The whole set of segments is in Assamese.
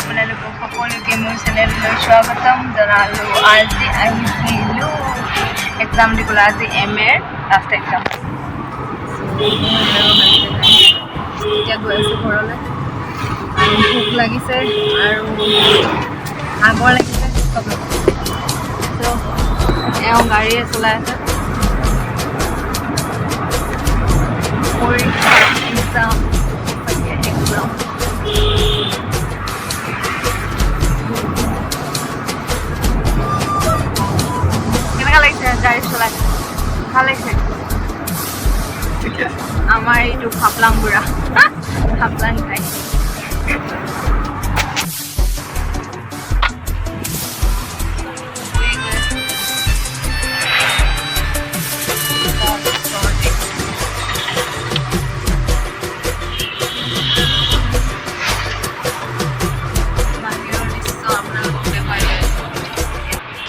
আপোনালোকক সকলোকে মোৰ চেনেললৈ স্বাগতম জনালোঁ। আজি আহিছিলোঁ এক্সাম দিবলৈ, আজি MA লাষ্ট এক্সাম। এতিয়া গৈ আছোঁ ঘৰলৈ। আৰু ভোক লাগিছে আৰু ভাগৰ লাগিছে চব লাগিছে। ত' এওঁ গাড়ীয়ে চলাই আছে। পৰীক্ষা এক্সাম কেনেকুৱা লাগিছে গাড়ী চলাই? ভাল লাগিছে? আমাৰ এইটো খাপলাং বুঢ়া খাপলাং ঠাই।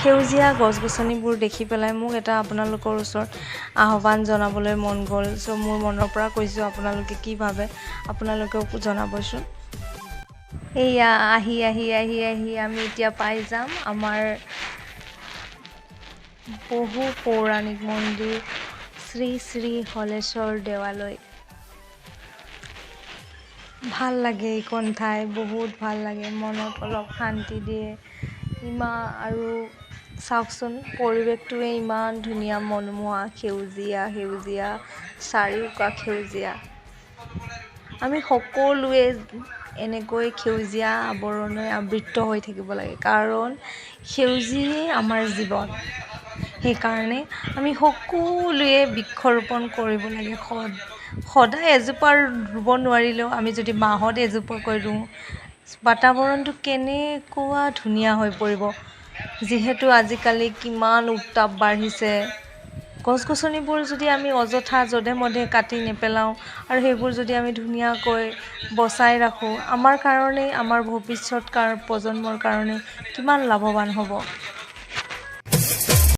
সেউজীয়া গছ গছনিবোৰ দেখি পেলাই মোক এটা আপোনালোকৰ ওচৰত আহ্বান জনাবলৈ মন গ'ল। চ' মোৰ মনৰ পৰা কৈছোঁ, আপোনালোকে কি ভাবে আপোনালোকেও জনাবচোন। এয়া আহি আমি এতিয়া পাই যাম আমাৰ বহু পৌৰাণিক মন্দিৰ শ্ৰী শ্ৰী হলেশ্বৰ দেৱালয়। ভাল লাগে এইখন ঠাই, বহুত ভাল লাগে, মনত অলপ শান্তি দিয়ে আৰু চাওকচোন পৰিৱেশটোৱে ইমান ধুনীয়া, মনোমোহা, সেউজীয়া চাৰিওকাষ সেউজীয়া। আমি সকলোৱে এনেকৈ সেউজীয়া আৱৰণে আবৃত হৈ থাকিব লাগে, কাৰণ সেউজীয়াই আমাৰ জীৱন। সেইকাৰণে আমি সকলোৱে বৃক্ষৰোপণ কৰিব লাগে। সদায় এজোপা ৰুব নোৱাৰিলেও আমি যদি মাহত এজোপাকৈ ৰুওঁ, বাতাৱৰণটো কেনেকুৱা ধুনীয়া হৈ পৰিব। যিহেতু আজিকালি কিমান উত্তাপ বাঢ়িছে, গছ গছনিবোৰ যদি আমি অযথা যধে মধে কাটি নেপেলাওঁ আৰু সেইবোৰ যদি আমি ধুনীয়াকৈ বচাই ৰাখোঁ, আমাৰ কাৰণেই, আমাৰ ভৱিষ্যত প্ৰজন্মৰ কাৰণে কিমান লাভৱান হ'ব।